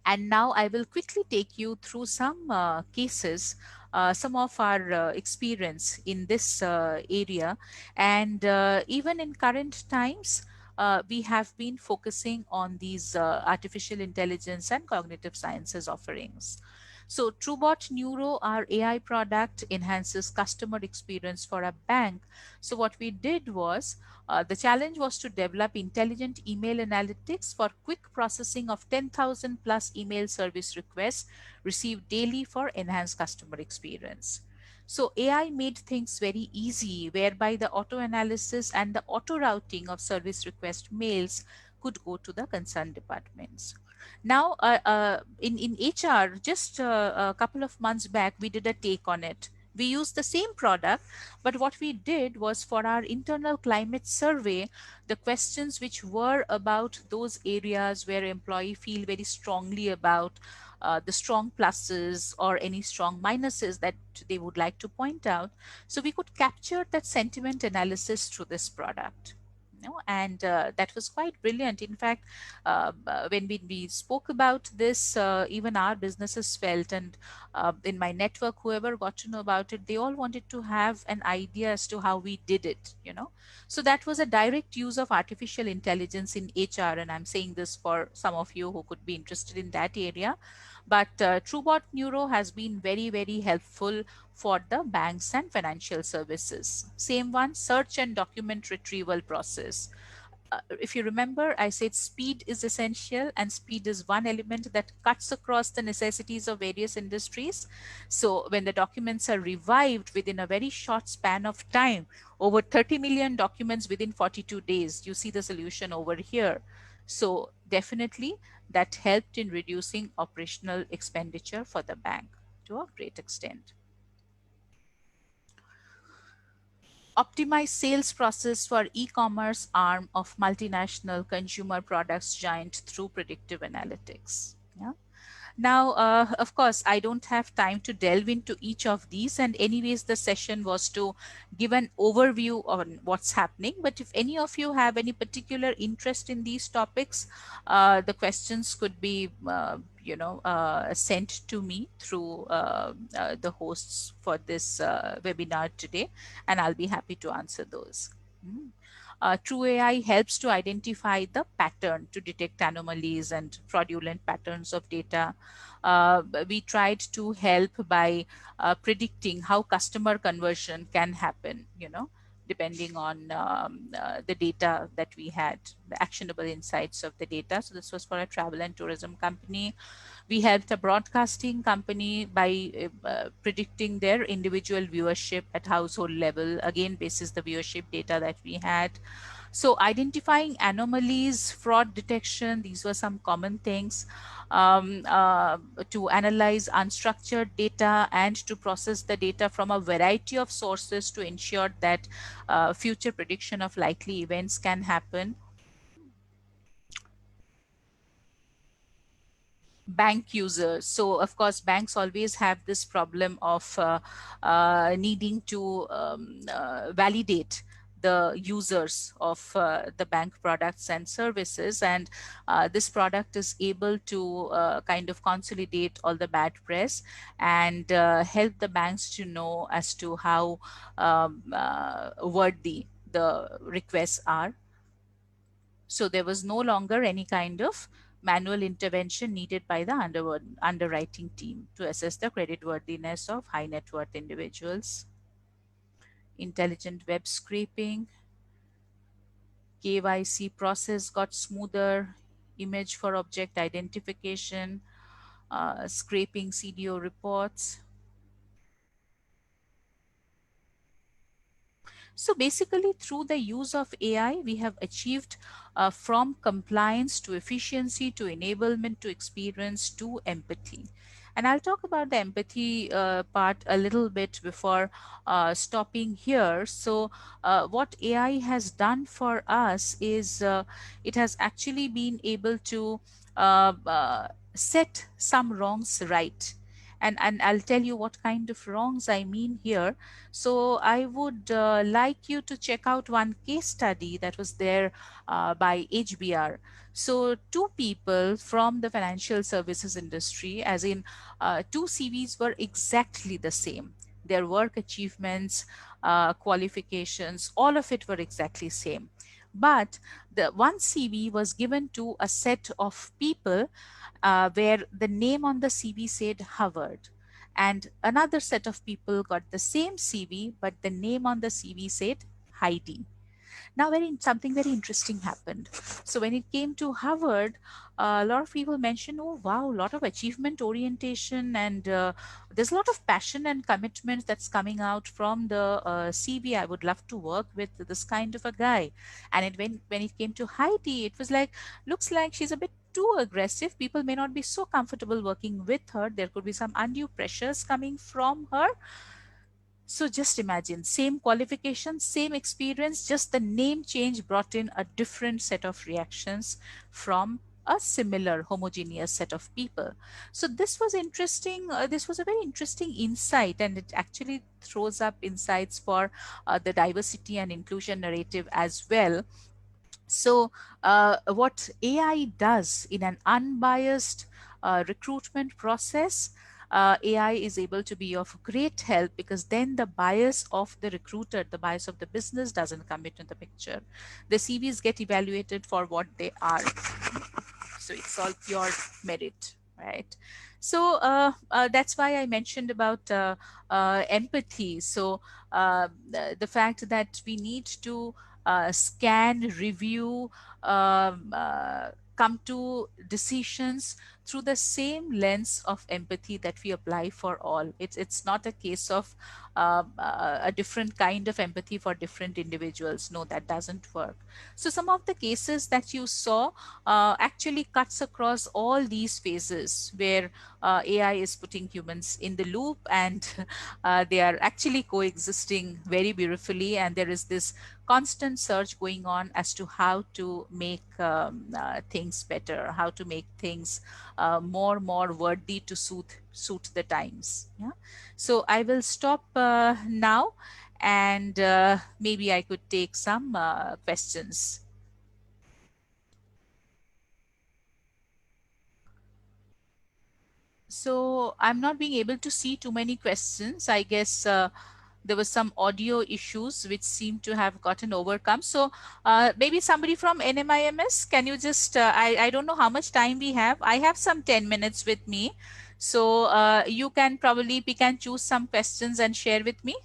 And now I will quickly take you through some cases, some of our experience in this area. And even in current times, we have been focusing on these artificial intelligence and cognitive sciences offerings. So TrueBot Neuro, our AI product, enhances customer experience for a bank. So what we did was, the challenge was to develop intelligent email analytics for quick processing of 10,000 plus email service requests received daily for enhanced customer experience. So AI made things very easy, whereby the auto analysis and the auto routing of service request mails could go to the concerned departments. Now, in HR, just a couple of months back, we did a take on it. We used the same product, but what we did was, for our internal climate survey, the questions which were about those areas where employee feel very strongly about, the strong pluses or any strong minuses that they would like to point out. So we could capture that sentiment analysis through this product. And that was quite brilliant. In fact, when we spoke about this, even our businesses felt, and in my network, whoever got to know about it, they all wanted to have an idea as to how we did it. So that was a direct use of artificial intelligence in HR, and I'm saying this for some of you who could be interested in that area. But TrueBot Neuro has been very, very helpful for the banks and financial services. Same one, search and document retrieval process. If you remember, I said speed is essential, and speed is one element that cuts across the necessities of various industries. So when the documents are revived within a very short span of time, over 30 million documents within 42 days, you see the solution over here. So definitely that helped in reducing operational expenditure for the bank to a great extent. Optimize sales process for e-commerce arm of multinational consumer products giant through predictive analytics. Yeah. Now, of course, I don't have time to delve into each of these, and anyways, the session was to give an overview on what's happening. But if any of you have any particular interest in these topics, the questions could be, sent to me through the hosts for this webinar today, and I'll be happy to answer those. Mm. True AI helps to identify the pattern, to detect anomalies and fraudulent patterns of data. We tried to help by predicting how customer conversion can happen, depending on the data that we had, the actionable insights of the data. So this was for a travel and tourism company. We helped a broadcasting company by predicting their individual viewership at household level, again basis the viewership data that we had. So identifying anomalies, fraud detection, these were some common things. To analyze unstructured data and to process the data from a variety of sources to ensure that future prediction of likely events can happen. Bank users. So of course, banks always have this problem of needing to validate the users of the bank products and services, and this product is able to kind of consolidate all the bad press and help the banks to know as to how worthy the requests are. So there was no longer any kind of manual intervention needed by the underwriting team to assess the creditworthiness of high net worth individuals. Intelligent web scraping, KYC process got smoother, image for object identification, scraping CDO reports. So basically, through the use of AI, we have achieved from compliance to efficiency to enablement to experience to empathy. And I'll talk about the empathy part a little bit before stopping here. So, what AI has done for us is it has actually been able to set some wrongs right. And I'll tell you what kind of wrongs I mean here. So I would like you to check out one case study that was there by HBR. So two people from the financial services industry, as in two CVs, were exactly the same. Their work achievements, qualifications, all of it were exactly same. But the one CV was given to a set of people where the name on the CV said Howard, and another set of people got the same CV, but the name on the CV said Heidi. Now, something very interesting happened. So when it came to Harvard, a lot of people mentioned, "Oh wow, a lot of achievement orientation, and there's a lot of passion and commitment that's coming out from the CV. I would love to work with this kind of a guy." And when it came to Heidi, it was like, looks like she's a bit too aggressive. People may not be so comfortable working with her. There could be some undue pressures coming from her. So just imagine, same qualifications, same experience, just the name change brought in a different set of reactions from a similar homogeneous set of people. So this was interesting. This was a very interesting insight, and it actually throws up insights for the diversity and inclusion narrative as well. So, what AI does in an unbiased recruitment process, AI is able to be of great help, because then the bias of the recruiter, the bias of the business doesn't come into the picture. The CVs get evaluated for what they are. So it's all pure merit, right? So that's why I mentioned about empathy. So the fact that we need to scan, review, come to decisions through the same lens of empathy that we apply for all. It's not a case of a different kind of empathy for different individuals. No, that doesn't work. So some of the cases that you saw actually cuts across all these phases where AI is putting humans in the loop, and they are actually coexisting very beautifully. And there is this constant search going on as to how to make things better, how to make things more worthy to suit the times. Yeah. So I will stop now, and maybe I could take some questions. So I'm not being able to see too many questions. I guess there was some audio issues which seem to have gotten overcome. So maybe somebody from NMIMS, can you just, I don't know how much time we have. I have some 10 minutes with me. So you can probably pick and choose some questions and share with me.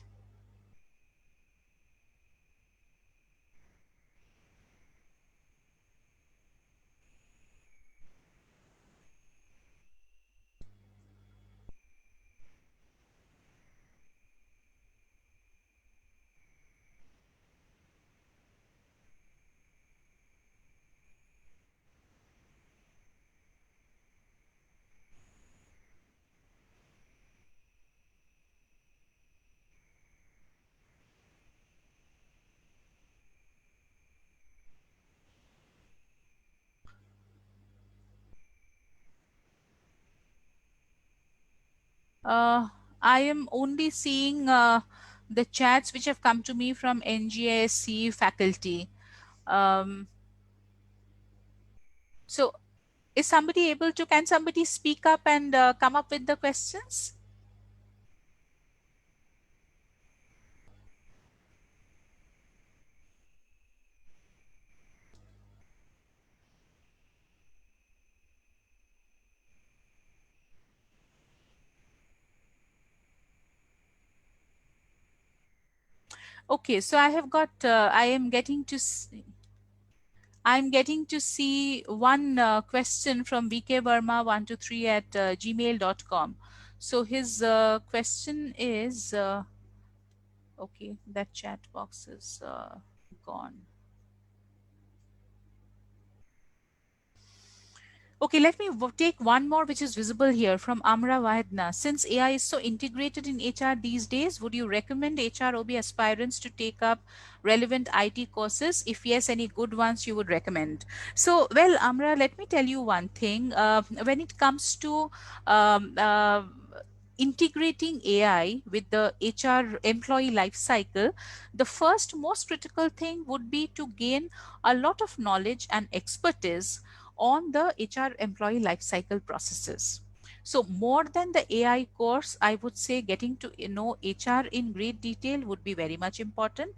Uh, I am only seeing the chats which have come to me from NGISC faculty. Um, so is somebody able to, can somebody speak up and come up with the questions? Okay, so I have got, I am getting to, I'm getting to see one question from VK Verma 123 at gmail.com. So his question is okay, that chat box is gone. Okay, let me take one more which is visible here from Amra Wahidna. Since AI is so integrated in HR these days, would you recommend HROB aspirants to take up relevant IT courses? If yes, any good ones you would recommend? So, well, Amra, let me tell you one thing. When it comes to um, uh, integrating AI with the HR employee life cycle, the first most critical thing would be to gain a lot of knowledge and expertise on the HR employee lifecycle processes. So more than the AI course, I would say getting to know HR in great detail would be very much important.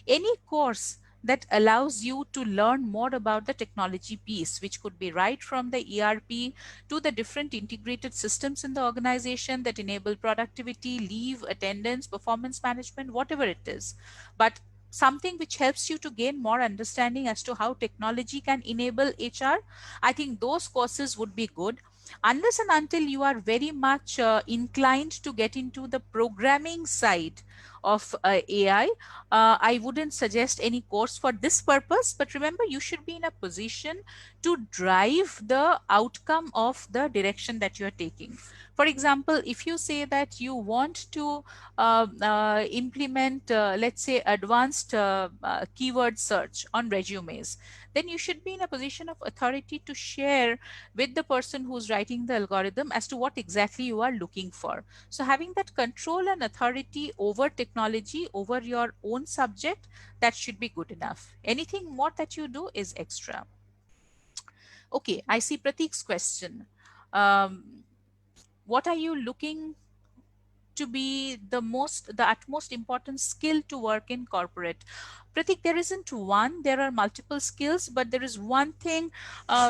Any course that allows you to learn more about the technology piece, which could be right from the ERP to the different integrated systems in the organization that enable productivity, leave, attendance, performance management, whatever it is. But something which helps you to gain more understanding as to how technology can enable HR, I think those courses would be good. Unless and until you are very much inclined to get into the programming side of AI, I wouldn't suggest any course for this purpose. But remember, you should be in a position to drive the outcome of the direction that you are taking. For example, if you say that you want to implement, let's say, advanced keyword search on resumes, then you should be in a position of authority to share with the person who's writing the algorithm as to what exactly you are looking for. So having that control and authority over technology, over your own subject, that should be good enough. Anything more that you do is extra. Okay, I see Pratik's question. What are you looking to be the utmost important skill to work in corporate? Pratik, there isn't one, there are multiple skills, but there is one thing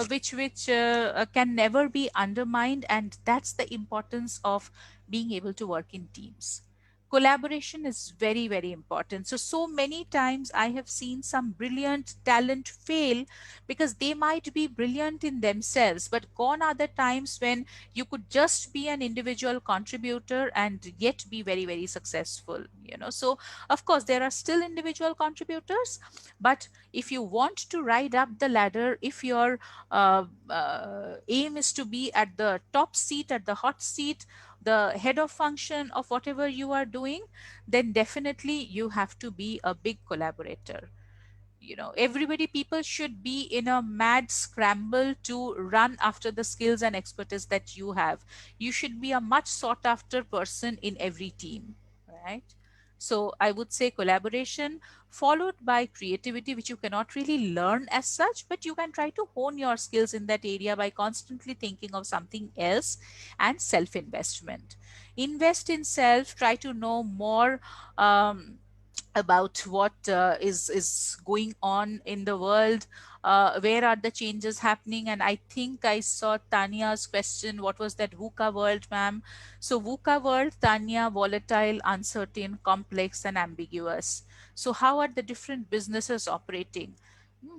which can never be undermined, and that's the importance of being able to work in teams. Collaboration is very, very important. So many times I have seen some brilliant talent fail because they might be brilliant in themselves, but gone are the times when you could just be an individual contributor and yet be very, very successful. So of course there are still individual contributors, but if you want to ride up the ladder, if your aim is to be at the top seat, at the hot seat, the head of function of whatever you are doing, then definitely you have to be a big collaborator. Everybody, people should be in a mad scramble to run after the skills and expertise that you have. You should be a much sought after person in every team, right? So I would say collaboration, followed by creativity, which you cannot really learn as such, but you can try to hone your skills in that area by constantly thinking of something else. And self investment, invest in self, try to know more about what is going on in the world, where are the changes happening. And I think I saw Tanya's question, what was that VUCA world, ma'am? So VUCA world, Tanya: volatile, uncertain, complex, and ambiguous. So how are the different businesses operating?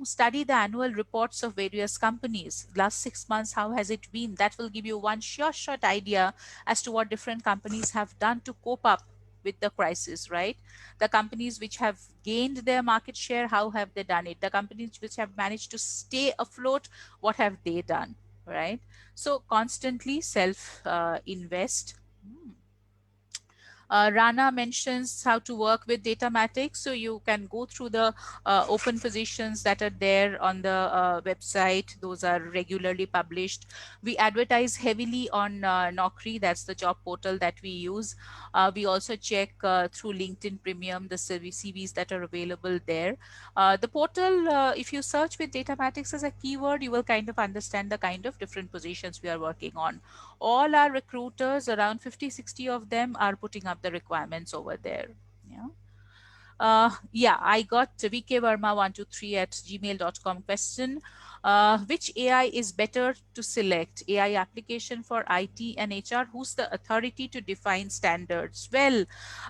Study the annual reports of various companies. Last 6 months, how has it been? That will give you one short idea as to what different companies have done to cope up with the crisis, right? The companies which have gained their market share, how have they done it? The companies which have managed to stay afloat, what have they done, right? So constantly self invest. Rana mentions how to work with Datamatics. So you can go through the open positions that are there on the website. Those are regularly published. We advertise heavily on Naukri. That's the job portal that we use. We also check through LinkedIn Premium the CVs that are available there. The portal, if you search with Datamatics as a keyword, you will kind of understand the kind of different positions we are working on. All our recruiters, around 50, 60 of them, are putting up the requirements over there. Yeah. Yeah, I got vkverma123@gmail.com question. Which AI is better to select? AI application for IT and HR? Who's the authority to define standards? Well,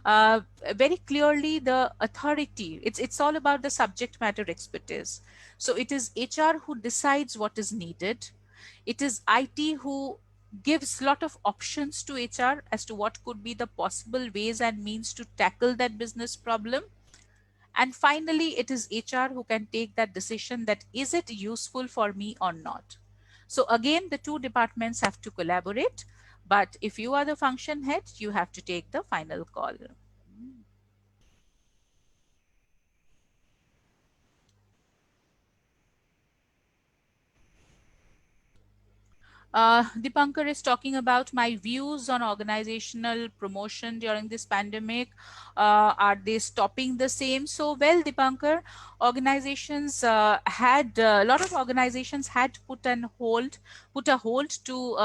uh, very clearly the authority. It's all about the subject matter expertise. So it is HR who decides what is needed. It is IT who gives lot of options to HR as to what could be the possible ways and means to tackle that business problem. And finally, it is HR who can take that decision that is it useful for me or not. So again, the two departments have to collaborate. But if you are the function head, you have to take the final call. Dipankar is talking about my views on organizational promotion during this pandemic. Are they stopping the same? So, well, Dipankar, organizations had a lot of organizations had put a hold to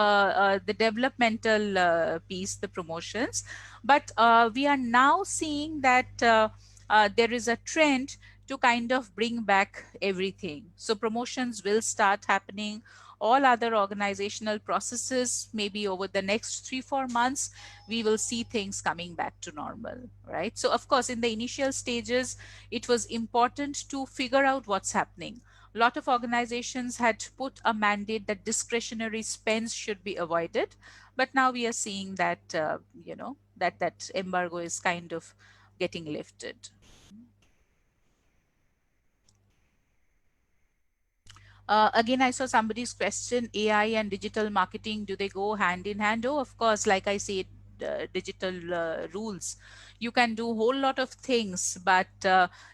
the developmental piece, the promotions. But we are now seeing that there is a trend to kind of bring back everything. So promotions will start happening. All other organizational processes, maybe over the next 3 4 months, we will see things coming back to normal, right? So of course, in the initial stages, it was important to figure out what's happening. A lot of organizations had put a mandate that discretionary spends should be avoided, but now we are seeing that that embargo is kind of getting lifted. Again, I saw somebody's question: AI and digital marketing, do they go hand in hand? Oh, of course, like I said, digital rules. You can do a whole lot of things, but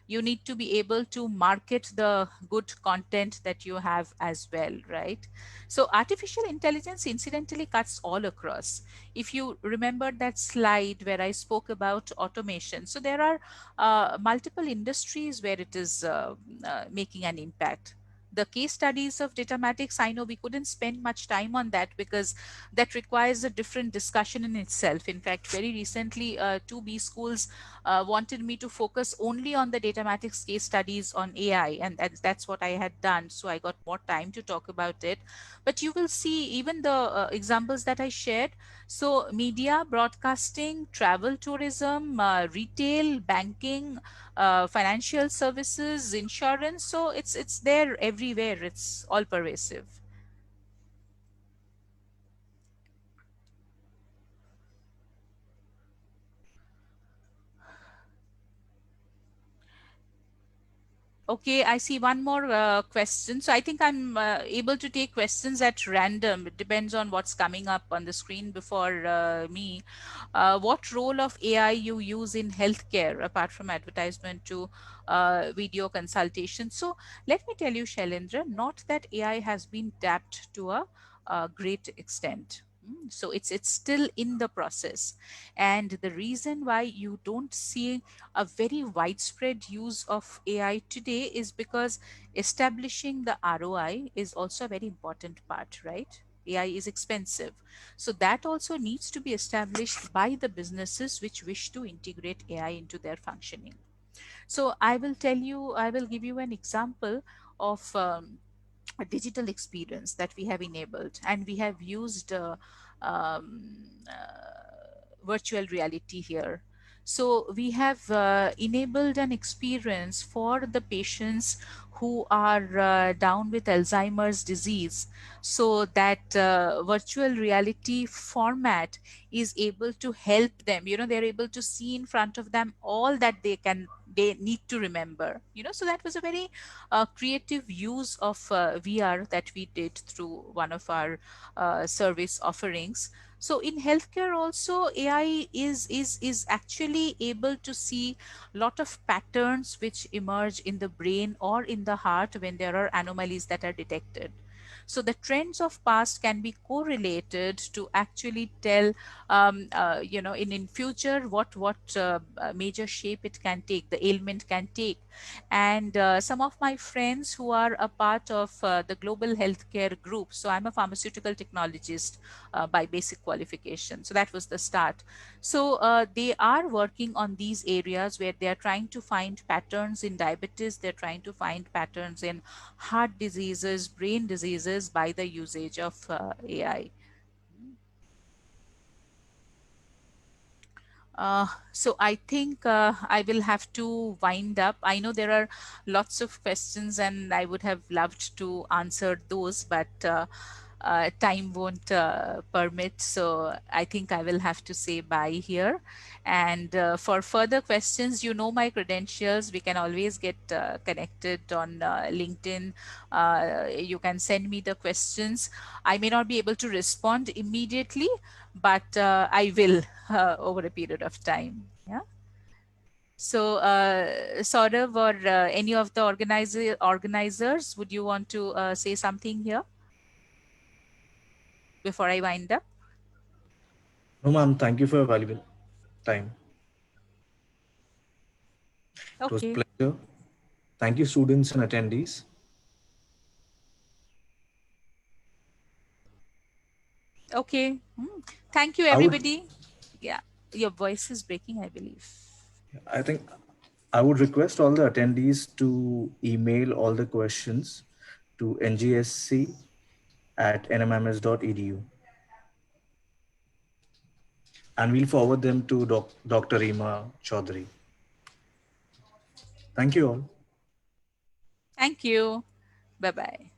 you need to be able to market the good content that you have as well, right? So, artificial intelligence incidentally cuts all across. If you remember that slide where I spoke about automation, so there are multiple industries where it is making an impact. The case studies of Datamatics, I know we couldn't spend much time on that because that requires a different discussion in itself. In fact, very recently, two B schools wanted me to focus only on the Datamatics case studies on AI, and that's what I had done. So I got more time to talk about it. But you will see even the examples that I shared. So, media, broadcasting, travel, tourism, retail, banking, financial services, insurance. So it's there everywhere. It's all pervasive. Okay, I see one more question. So I think I'm able to take questions at random. It depends on what's coming up on the screen before me. What role of AI you use in healthcare apart from advertisement to video consultation? So let me tell you, Shailendra, not that AI has been tapped to a great extent. So it's still in the process, and the reason why you don't see a very widespread use of AI today is because establishing the ROI is also a very important part, right? AI is expensive. So that also needs to be established by the businesses which wish to integrate AI into their functioning. So I will give you an example of a digital experience that we have enabled, and we have used virtual reality here. So we have enabled an experience for the patients who are down with Alzheimer's disease, so that virtual reality format is able to help them. They're able to see in front of them all that they need to remember. So that was a very creative use of VR that we did through one of our service offerings. So in healthcare also, AI is actually able to see lot of patterns which emerge in the brain or in the heart when there are anomalies that are detected. So the trends of past can be correlated to actually tell, in future what major shape it can take, the ailment can take. And some of my friends who are a part of the global healthcare group, so I'm a pharmaceutical technologist by basic qualification, so that was the start. So they are working on these areas where they are trying to find patterns in diabetes, they're trying to find patterns in heart diseases, brain diseases by the usage of AI. So I think I will have to wind up. I know there are lots of questions and I would have loved to answer those, but time won't permit. So I think I will have to say bye here. And for further questions, you know my credentials. We can always get connected on LinkedIn. You can send me the questions. I may not be able to respond immediately, but I will over a period of time. Yeah. So, Saurav or any of the organizers, would you want to say something here before I wind up? No, ma'am, thank you for your valuable time. It was a Okay. pleasure. Thank you, students and attendees. Okay. Thank you, I would, everybody. Yeah. Your voice is breaking, I believe. I think, I would request all the attendees to email all the questions to ngsc@nmims.edu, and we'll forward them to Dr. Rima Chaudhury. Thank you all. Thank you. Bye bye.